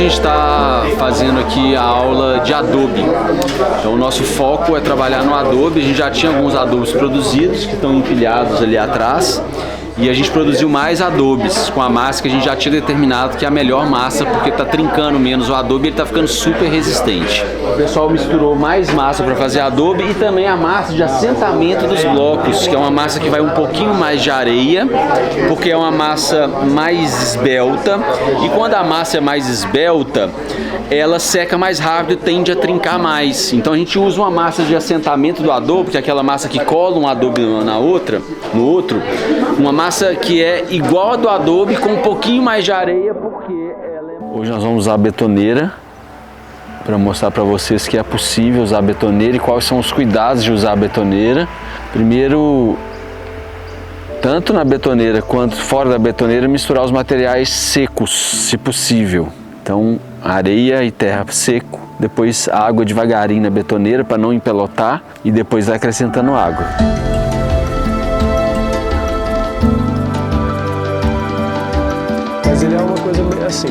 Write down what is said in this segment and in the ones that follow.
Hoje a gente está fazendo aqui a aula de Adobe. Então o nosso foco é trabalhar no Adobe. A gente já tinha alguns Adobes produzidos que estão empilhados ali atrás. E a gente produziu mais Adobes com a massa que a gente já tinha determinado que é a melhor massa, porque está trincando menos o Adobe e ele está ficando super resistente. O pessoal misturou mais massa para fazer Adobe e também a massa de assentamento dos blocos, que é uma massa que vai um pouquinho mais de areia, porque é uma massa mais esbelta. E quando a massa é mais esbelta, ela seca mais rápido e tende a trincar mais. Então a gente usa uma massa de assentamento do Adobe, que é aquela massa que cola um Adobe no outro, uma massa que é igual a do Adobe com um pouquinho mais de areia, porque ela é... Hoje nós vamos usar a betoneira para mostrar para vocês que é possível usar a betoneira e quais são os cuidados de usar a betoneira. Primeiro, tanto na betoneira quanto fora da betoneira, misturar os materiais secos, se possível. Então, areia e terra seco, depois água devagarinho na betoneira para não empelotar e depois vai acrescentando água. Mas ele é uma coisa assim.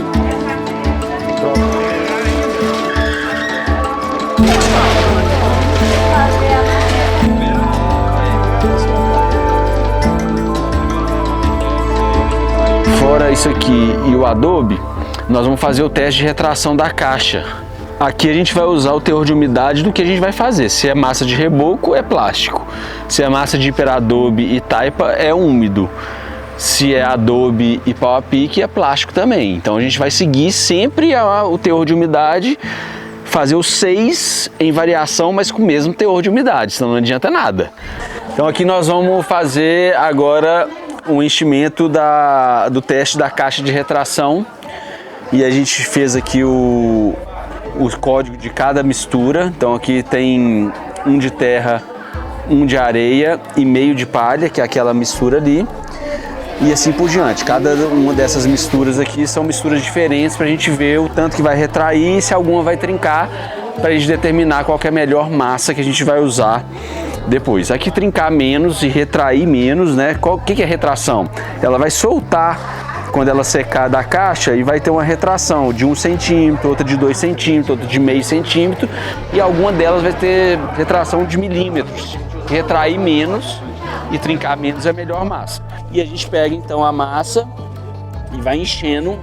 Fora isso aqui e o Adobe, nós vamos fazer o teste de retração da caixa. Aqui a gente vai usar o teor de umidade do que a gente vai fazer. Se é massa de reboco, é plástico. Se é massa de hiperadobe e taipa, é úmido. Se é Adobe e pau a pique, é plástico também. Então a gente vai seguir sempre o teor de umidade, fazer os 6 em variação, mas com o mesmo teor de umidade, senão não adianta nada. Então aqui nós vamos fazer agora o enchimento do teste da caixa de retração. E a gente fez aqui o código de cada mistura. Então aqui tem um de terra, um de areia e meio de palha, que é aquela mistura ali. E assim por diante. Cada uma dessas misturas aqui são misturas diferentes para a gente ver o tanto que vai retrair e se alguma vai trincar, para a gente determinar qual que é a melhor massa que a gente vai usar depois. Aqui trincar menos e retrair menos, né? O que é retração? Ela vai soltar quando ela secar da caixa e vai ter uma retração de 1 centímetro, outra de 2 centímetros, outra de meio centímetro e alguma delas vai ter retração de milímetros. Retrair menos e trincar menos é a melhor massa. E a gente pega então a massa e vai enchendo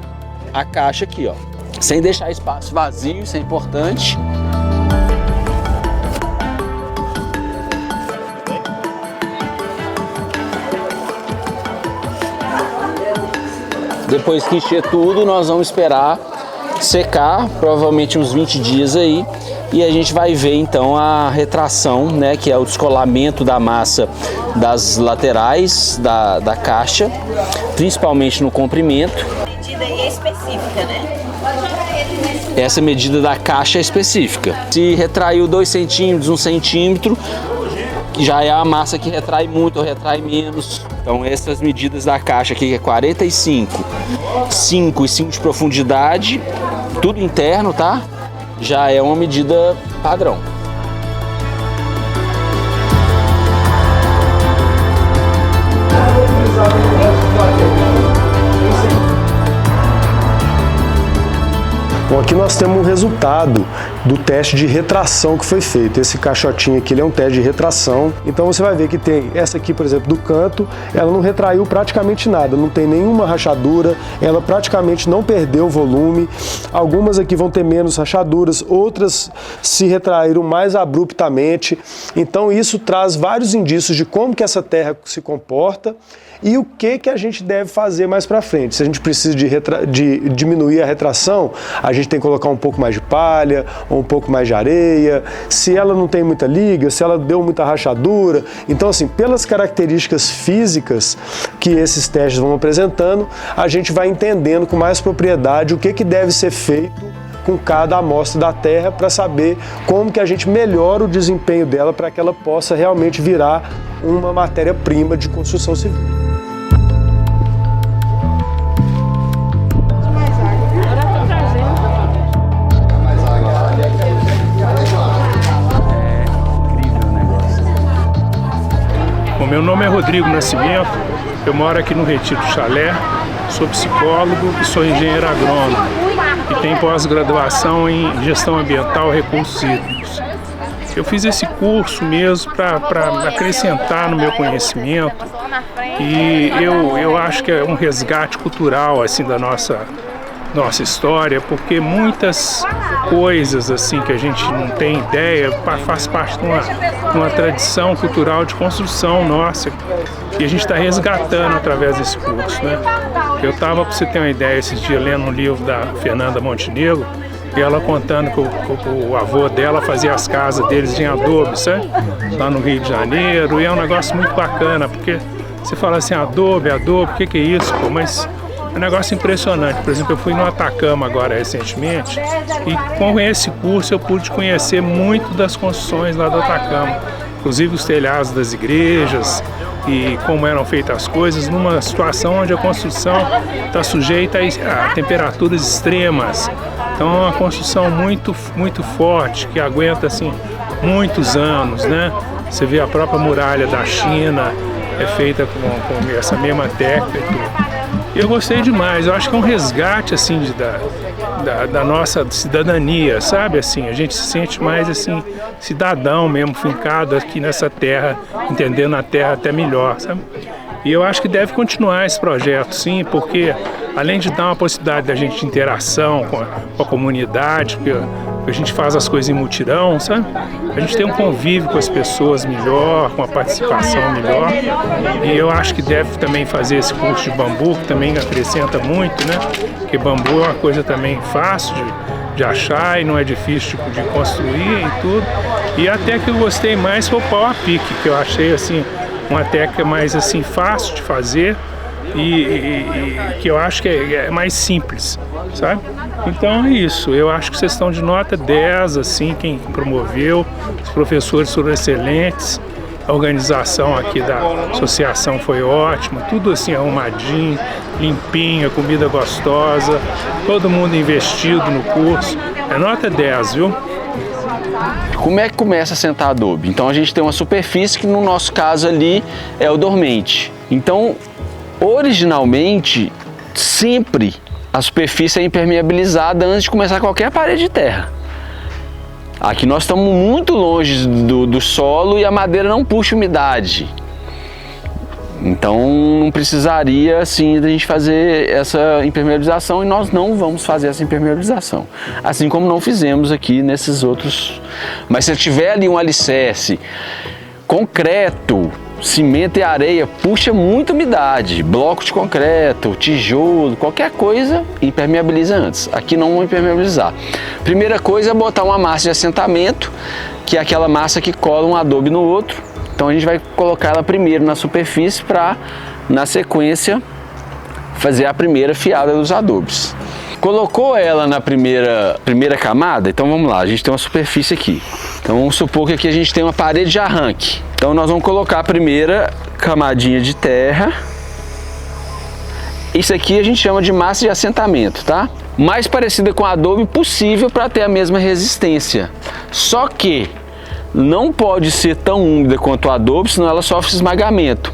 a caixa aqui, ó, sem deixar espaço vazio, isso é importante. Depois que encher tudo, nós vamos esperar secar, provavelmente uns 20 dias aí, e a gente vai ver então a retração, né, que é o descolamento da massa das laterais da caixa, principalmente no comprimento. A medida aí é específica, né? Essa medida da caixa é específica. Se retraiu 2 centímetros, 1 centímetro, já é a massa que retrai muito ou retrai menos. Então essas medidas da caixa aqui, que é 45, 5 e 5 de profundidade, tudo interno, tá? Já é uma medida padrão. Bom, aqui nós temos um resultado do teste de retração que foi feito. Esse caixotinho aqui ele é um teste de retração. Então você vai ver que tem essa aqui, por exemplo, do canto, ela não retraiu praticamente nada, não tem nenhuma rachadura, ela praticamente não perdeu volume. Algumas aqui vão ter menos rachaduras, outras se retraíram mais abruptamente. Então isso traz vários indícios de como que essa terra se comporta e o que a gente deve fazer mais para frente. Se a gente precisa de diminuir a retração, a gente tem que colocar um pouco mais de palha, ou um pouco mais de areia. Se ela não tem muita liga, se ela deu muita rachadura. Então, assim, pelas características físicas que esses testes vão apresentando, a gente vai entendendo com mais propriedade o que deve ser feito com cada amostra da terra para saber como que a gente melhora o desempenho dela para que ela possa realmente virar uma matéria-prima de construção civil. Bom, meu nome é Rodrigo Nascimento, eu moro aqui no Retiro do Chalé, sou psicólogo e sou engenheiro agrônomo. e tem pós-graduação em gestão ambiental e recursos hídricos. Eu fiz esse curso mesmo para acrescentar no meu conhecimento e eu acho que é um resgate cultural assim da nossa história, porque muitas coisas assim que a gente não tem ideia faz parte de uma tradição cultural de construção nossa e a gente está resgatando através desse curso, né? Eu estava, para você ter uma ideia, esses dias lendo um livro da Fernanda Montenegro e ela contando que o avô dela fazia as casas deles em adobe, sabe? Lá no Rio de Janeiro, e é um negócio muito bacana, porque você fala assim, adobe, o que é isso? Pô? Mas é um negócio impressionante. Por exemplo, eu fui no Atacama agora recentemente e com esse curso eu pude conhecer muito das construções lá do Atacama, inclusive os telhados das igrejas e como eram feitas as coisas numa situação onde a construção está sujeita a temperaturas extremas. Então é uma construção muito forte, que aguenta assim muitos anos, né? Você vê a própria muralha da China, é feita com essa mesma técnica e tudo. Eu gostei demais, eu acho que é um resgate assim da nossa cidadania, sabe? Assim, a gente se sente mais assim, cidadão mesmo, fincado aqui nessa terra, entendendo a terra até melhor, sabe? E eu acho que deve continuar esse projeto, sim, porque além de dar uma possibilidade da gente de interação com a comunidade, porque a gente faz as coisas em mutirão, sabe? A gente tem um convívio com as pessoas melhor, com a participação melhor. E eu acho que deve também fazer esse curso de bambu, que também acrescenta muito, né? Porque bambu é uma coisa também fácil de achar e não é difícil de construir e tudo. E até que eu gostei mais foi o pau a pique, que eu achei assim uma técnica mais assim fácil de fazer e que eu acho que é mais simples, sabe? Então é isso, eu acho que vocês estão de nota 10, assim, quem promoveu, os professores foram excelentes, a organização aqui da associação foi ótima, tudo assim arrumadinho, limpinho, comida gostosa, todo mundo investido no curso, é nota 10, viu? Como é que começa a sentar adobe? Então a gente tem uma superfície que no nosso caso ali é o dormente. Então, originalmente, sempre a superfície é impermeabilizada antes de começar qualquer parede de terra. Aqui nós estamos muito longe do solo e a madeira não puxa umidade. Então não precisaria assim da gente fazer essa impermeabilização e nós não vamos fazer essa impermeabilização. Assim como não fizemos aqui nesses outros. Mas se tiver ali um alicerce, concreto, cimento e areia, puxa muita umidade. Bloco de concreto, tijolo, qualquer coisa impermeabiliza antes. Aqui não vamos impermeabilizar. Primeira coisa é botar uma massa de assentamento, que é aquela massa que cola um adobe no outro. Então a gente vai colocar ela primeiro na superfície para, na sequência, fazer a primeira fiada dos adobes. Colocou ela na primeira camada, então vamos lá, a gente tem uma superfície aqui. Então vamos supor que aqui a gente tem uma parede de arranque. Então nós vamos colocar a primeira camadinha de terra. Isso aqui a gente chama de massa de assentamento, tá? Mais parecida com adobe possível para ter a mesma resistência. Só que não pode ser tão úmida quanto o adobe, senão ela sofre esmagamento.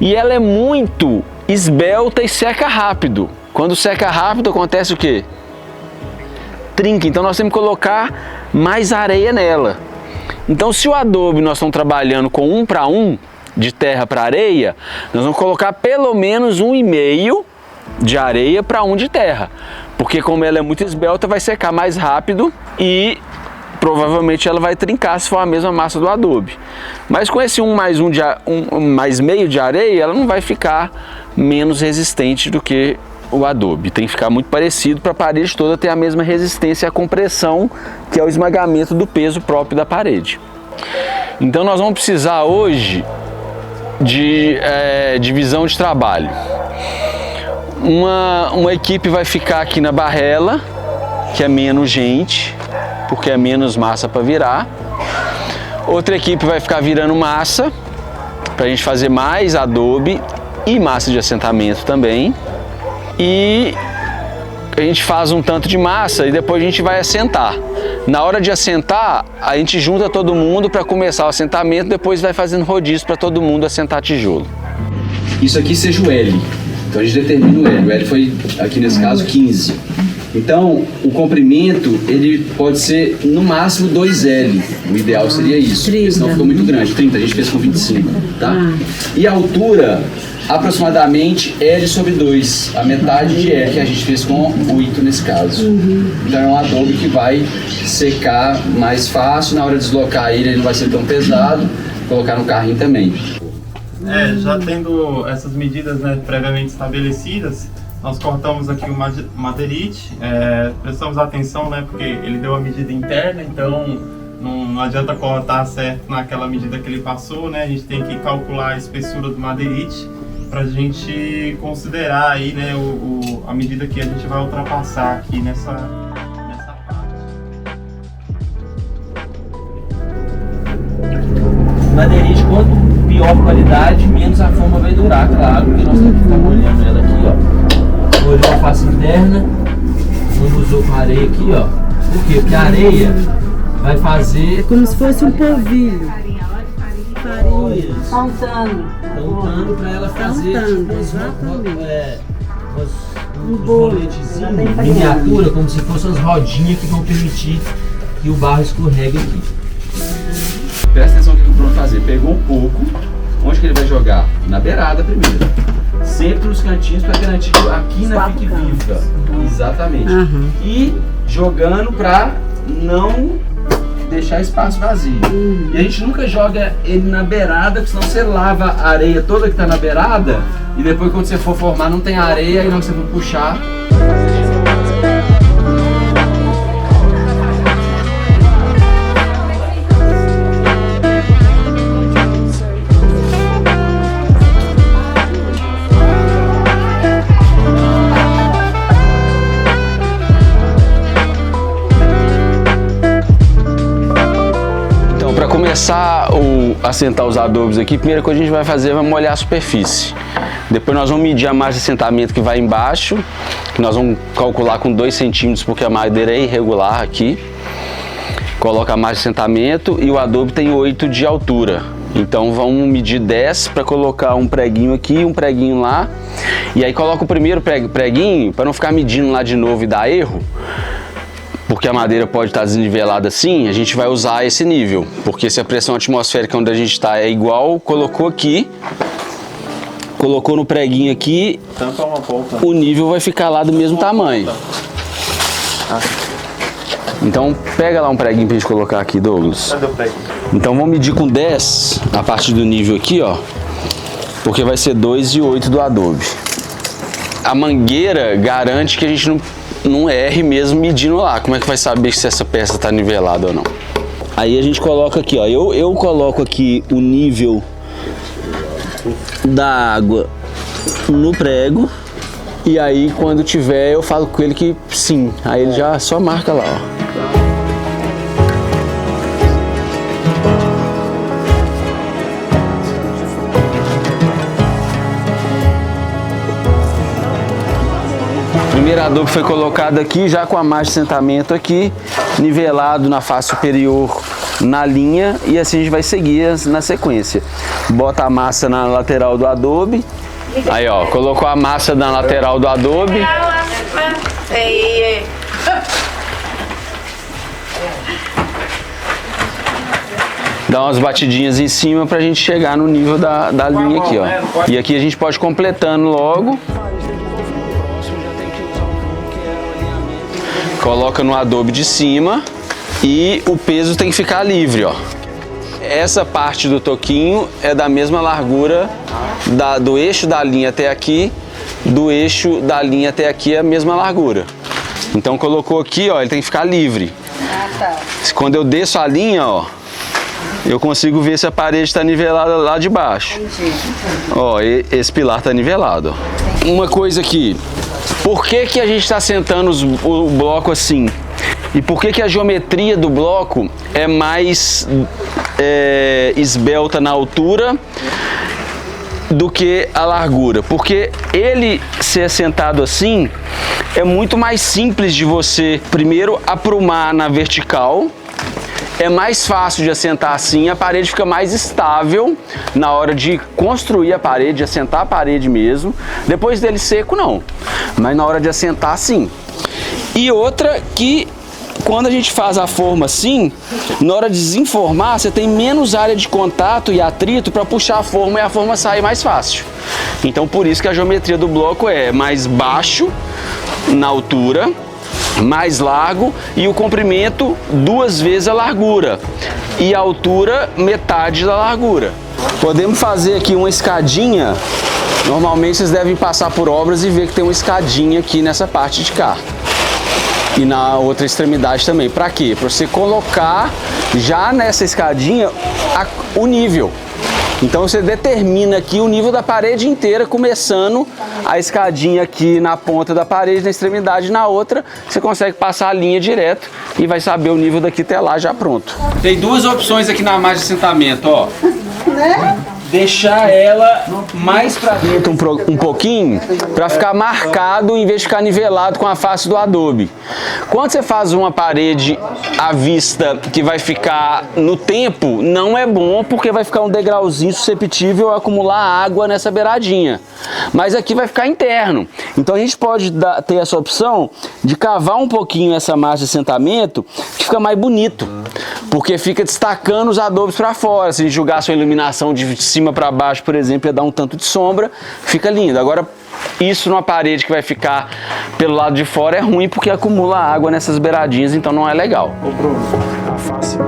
E ela é muito esbelta e seca rápido. Quando seca rápido, acontece o quê? Trinca. Então nós temos que colocar mais areia nela. Então se o adobe nós estamos trabalhando com 1 para 1, de terra para areia, nós vamos colocar pelo menos 1,5 de areia para 1 de terra. Porque como ela é muito esbelta, vai secar mais rápido e provavelmente ela vai trincar se for a mesma massa do adobe. Mas com esse 1 mais meio de areia, ela não vai ficar menos resistente do que o adobe. Tem que ficar muito parecido para a parede toda ter a mesma resistência à compressão, que é o esmagamento do peso próprio da parede. Então nós vamos precisar hoje de divisão de trabalho. Uma equipe vai ficar aqui na barrela, que é menos gente, porque é menos massa para virar. Outra equipe vai ficar virando massa, para a gente fazer mais adobe e massa de assentamento também. E a gente faz um tanto de massa e depois a gente vai assentar. Na hora de assentar, a gente junta todo mundo para começar o assentamento, depois vai fazendo rodízio para todo mundo assentar tijolo. Isso aqui seja o L, então a gente determina o L. O L foi, aqui nesse caso, 15. Então, o comprimento, ele pode ser no máximo 2L. O ideal seria isso, porque senão ficou muito grande. 30, a gente fez com 25, tá? E a altura, aproximadamente L sobre 2, a metade de L, que a gente fez com 8 nesse caso. Então é um adobe que vai secar mais fácil, na hora de deslocar ele não vai ser tão pesado, colocar no carrinho também. Já tendo essas medidas, né, previamente estabelecidas, nós cortamos aqui o madeirite, prestamos atenção, né, porque ele deu a medida interna, então não adianta cortar certo naquela medida que ele passou, né, a gente tem que calcular a espessura do madeirite para a gente considerar aí, né, a medida que a gente vai ultrapassar aqui nessa parte. Madeirite, quanto pior qualidade, menos a forma vai durar, claro, porque nós temos que ficar molhando ela aqui, ó. Molhou a face interna, não usou com areia aqui, ó. Por quê? Porque a areia vai fazer... É como se fosse um polvilho. Farinha. Pontando para ela fazer Um bolo. roletezinhos, miniatura, como se fossem as rodinhas que vão permitir que o barro escorregue aqui. Presta atenção no que o Bruno fazer. Pegou um pouco, onde que ele vai jogar? Na beirada primeiro. Sempre nos cantinhos para garantir que a quina fique viva. Exatamente. E jogando para não deixar espaço vazio. E a gente nunca joga ele na beirada, porque senão você lava a areia toda que está na beirada e depois quando você for formar não tem areia e não você for puxar. Começar a assentar os adobes aqui, a primeira coisa que a gente vai fazer é molhar a superfície. Depois nós vamos medir a margem de assentamento que vai embaixo, que nós vamos calcular com 2 centímetros, porque a madeira é irregular aqui. Coloca a margem de assentamento e o adobe tem 8 de altura. Então vamos medir 10 para colocar um preguinho aqui e um preguinho lá. E aí coloca o primeiro preguinho, para não ficar medindo lá de novo e dar erro. Porque a madeira pode estar desnivelada assim, a gente vai usar esse nível. Porque se a pressão atmosférica onde a gente está é igual, colocou aqui, colocou no preguinho aqui, tampa uma ponta. O nível vai ficar lá do mesmo tamanho. Então pega lá um preguinho pra gente colocar aqui, Douglas. Cadê o prego? Então vamos medir com 10 a partir do nível aqui, ó. Porque vai ser 2 e 8 do adobe. A mangueira garante que a gente não erre mesmo medindo lá. Como é que vai saber se essa peça está nivelada ou não? Aí a gente coloca aqui, ó. Eu coloco aqui o nível da água no prego. E aí quando tiver eu falo com ele que sim. Aí ele já só marca lá, ó. O primeiro adobe foi colocado aqui, já com a margem de assentamento aqui, nivelado na face superior na linha, e assim a gente vai seguir na sequência. Bota a massa na lateral do adobe. Aí, ó, colocou a massa na lateral do adobe. Dá umas batidinhas em cima pra gente chegar no nível da linha aqui, ó. E aqui a gente pode ir completando logo. Coloca no adobe de cima e o peso tem que ficar livre, ó. Essa parte do toquinho é da mesma largura do eixo da linha até aqui, do eixo da linha até aqui é a mesma largura. Então colocou aqui, ó, ele tem que ficar livre. Quando eu desço a linha, ó, eu consigo ver se a parede está nivelada lá de baixo. Ó, esse pilar está nivelado. Uma coisa aqui. Por que a gente está sentando o bloco assim? E por que a geometria do bloco é mais esbelta na altura do que a largura? Porque ele ser sentado assim é muito mais simples de você primeiro aprumar na vertical. É mais fácil de assentar assim, a parede fica mais estável na hora de construir a parede, de assentar a parede mesmo. Depois dele seco, não. Mas na hora de assentar, sim. E outra que quando a gente faz a forma assim, na hora de desenformar, você tem menos área de contato e atrito para puxar a forma e a forma sair mais fácil. Então por isso que a geometria do bloco é mais baixo na altura, mais largo e o comprimento 2 vezes a largura e a altura metade da largura. Podemos fazer aqui uma escadinha. Normalmente vocês devem passar por obras e ver que tem uma escadinha aqui nessa parte de cá. E na outra extremidade também. Para quê? Para você colocar já nessa escadinha o nível. Então você determina aqui o nível da parede inteira, começando a escadinha aqui na ponta da parede, na extremidade, na outra você consegue passar a linha direto e vai saber o nível daqui até lá já pronto. Tem 2 opções aqui na margem de assentamento, ó. Deixar ela mais para dentro um pouquinho, para ficar marcado em vez de ficar nivelado com a face do adobe. Quando você faz uma parede à vista que vai ficar no tempo, não é bom porque vai ficar um degrauzinho susceptível a acumular água nessa beiradinha. Mas aqui vai ficar interno. Então a gente pode ter essa opção de cavar um pouquinho essa margem de assentamento que fica mais bonito, porque fica destacando os adobes para fora. Se a gente jogar sua iluminação de cima para baixo, por exemplo, ia dar um tanto de sombra, fica lindo. Agora, isso numa parede que vai ficar pelo lado de fora é ruim porque acumula água nessas beiradinhas, então não é legal. Ô Bruno, a face...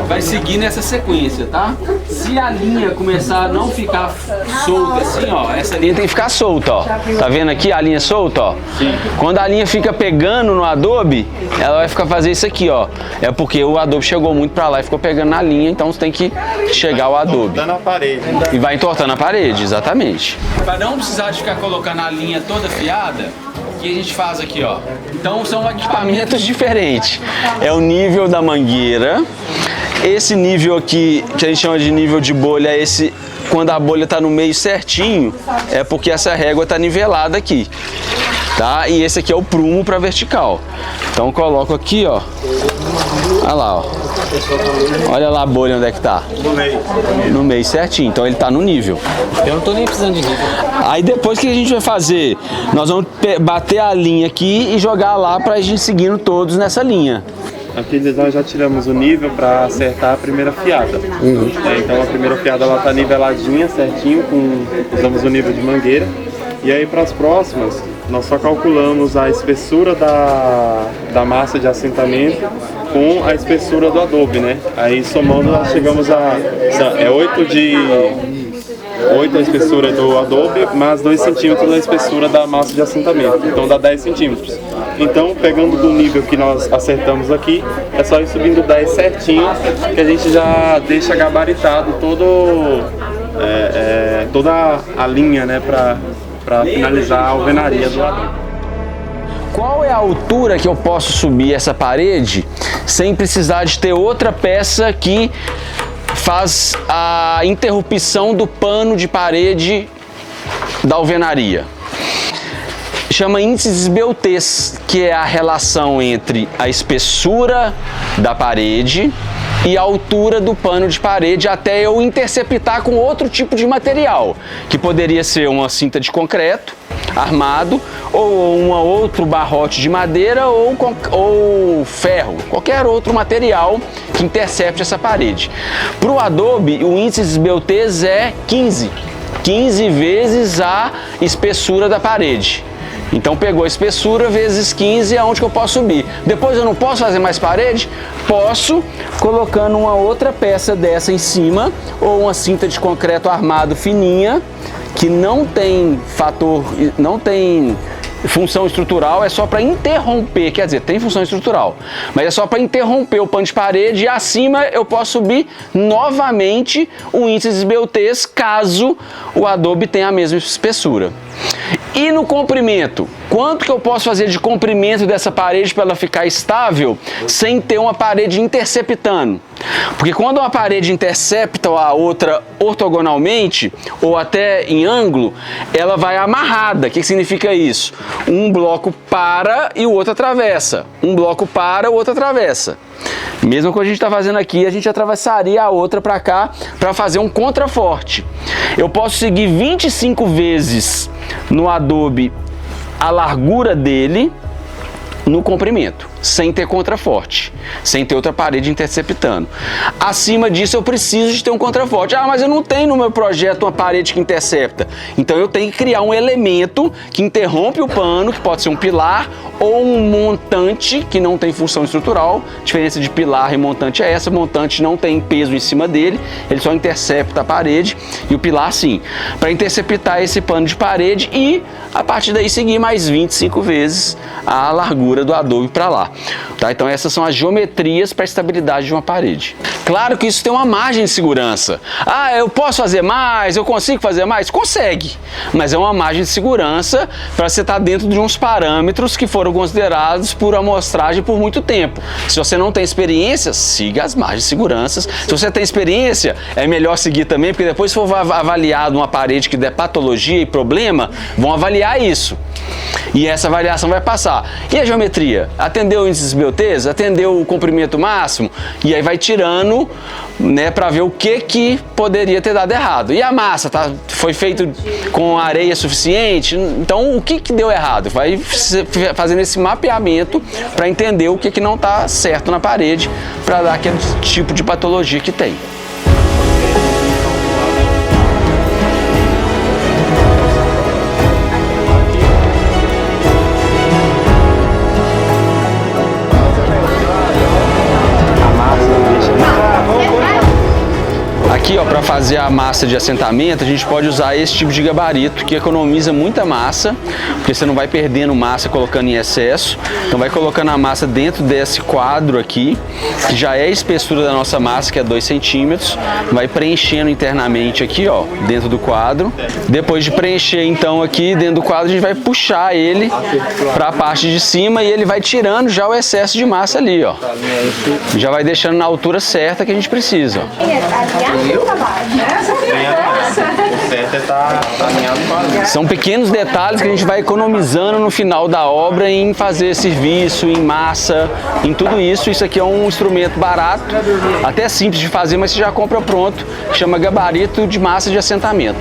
Vai seguir nessa sequência, tá? Se a linha começar a não ficar solta assim, ó, essa linha tem que ficar solta, ó. Tá vendo aqui a linha solta, ó? Sim. Quando a linha fica pegando no adobe, ela vai ficar fazer isso aqui, ó. É porque o adobe chegou muito pra lá e ficou pegando na linha, então você tem que chegar o adobe. Entortando a parede. E vai entortando a parede, exatamente. Pra não precisar de ficar colocando a linha toda fiada, o que a gente faz aqui, ó? Então são equipamentos diferentes. É o nível da mangueira. Esse nível aqui, que a gente chama de nível de bolha, esse quando a bolha está no meio certinho, é porque essa régua está nivelada aqui, tá? E esse aqui é o prumo para vertical. Então eu coloco aqui, ó. Olha lá, ó. Olha lá a bolha onde é que tá. No meio certinho, então ele tá no nível. Eu não tô nem precisando de nível. Aí depois que a gente vai fazer, nós vamos bater a linha aqui e jogar lá pra gente seguindo todos nessa linha. Aqui nós já tiramos o nível para acertar a primeira fiada. Então a primeira fiada ela tá niveladinha, certinho, usamos o nível de mangueira. E aí para as próximas, nós só calculamos a espessura da massa de assentamento com a espessura do adobe, né? Aí somando nós chegamos a 8 a espessura do adobe, mais 2 centímetros a espessura da massa de assentamento. Então dá 10 centímetros. Então, pegando do nível que nós acertamos aqui, é só ir subindo 10 certinho, que a gente já deixa gabaritado toda a linha, né, para finalizar a alvenaria do adobe. Qual é a altura que eu posso subir essa parede sem precisar de ter outra peça que faz a interrupção do pano de parede da alvenaria? Chama índice de esbeltez, que é a relação entre a espessura da parede e a altura do pano de parede até eu interceptar com outro tipo de material, que poderia ser uma cinta de concreto armado ou um outro barrote de madeira ou ferro, qualquer outro material que intercepte essa parede. Para o adobe, o índice de esbeltez é 15 vezes a espessura da parede. Então pegou a espessura vezes 15 é onde que eu posso subir. Depois eu não posso fazer mais parede? Posso, colocando uma outra peça dessa em cima, ou uma cinta de concreto armado fininha, que não tem função estrutural, é só para interromper, quer dizer, tem função estrutural, mas é só para interromper o pano de parede, e acima eu posso subir novamente o índice de esbeltez caso o adobe tenha a mesma espessura. E no comprimento? Quanto que eu posso fazer de comprimento dessa parede para ela ficar estável sem ter uma parede interceptando? Porque quando uma parede intercepta a outra ortogonalmente ou até em ângulo, ela vai amarrada. O que significa isso? Um bloco para e o outro atravessa. Um bloco para, o outro atravessa. Mesmo que a gente está fazendo aqui, a gente atravessaria a outra para cá para fazer um contraforte. Eu posso seguir 25 vezes no adobe a largura dele no comprimento, sem ter contraforte, sem ter outra parede interceptando. Acima disso eu preciso de ter um contraforte. Ah, mas eu não tenho no meu projeto uma parede que intercepta. Então eu tenho que criar um elemento que interrompe o pano, que pode ser um pilar ou um montante que não tem função estrutural. A diferença de pilar e montante é essa: o montante não tem peso em cima dele, ele só intercepta a parede, e o pilar sim, para interceptar esse pano de parede e a partir daí seguir mais 25 vezes a largura do adobe para lá. Tá? Então essas são as geometrias para a estabilidade de uma parede. Claro que isso tem uma margem de segurança. Ah, eu posso fazer mais? Eu consigo fazer mais? Consegue, mas é uma margem de segurança para você estar dentro de uns parâmetros que foram considerados por amostragem por muito tempo. Se você não tem experiência, siga as margens de segurança. Se você tem experiência, é melhor seguir também, porque depois se for avaliado uma parede que der patologia e problema, vão avaliar isso. E essa avaliação vai passar. E a geometria? Atendeu o índice de SBOTs? Atendeu o comprimento máximo? E aí vai tirando, né, para ver o que poderia ter dado errado. E a massa, tá? Foi feito com areia suficiente? Então o que deu errado? Vai fazendo esse mapeamento para entender o que não está certo na parede, para dar aquele tipo de patologia que tem. Aqui, ó, para fazer a massa de assentamento, a gente pode usar esse tipo de gabarito que economiza muita massa, porque você não vai perdendo massa colocando em excesso. Então vai colocando a massa dentro desse quadro aqui, que já é a espessura da nossa massa, que é 2 centímetros. Vai preenchendo internamente aqui, ó, dentro do quadro. Depois de preencher, então, aqui dentro do quadro, a gente vai puxar ele para a parte de cima e ele vai tirando já o excesso de massa ali, ó. Já vai deixando na altura certa que a gente precisa, ó. São pequenos detalhes que a gente vai economizando no final da obra em fazer serviço, em massa, em tudo isso. Isso aqui é um instrumento barato, até simples de fazer, mas você já compra pronto, chama gabarito de massa de assentamento.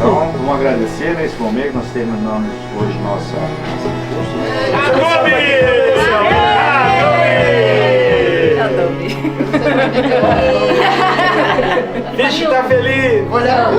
Então, vamos agradecer nesse momento, nós terminamos hoje nossa Vixe, tá feliz! Olha,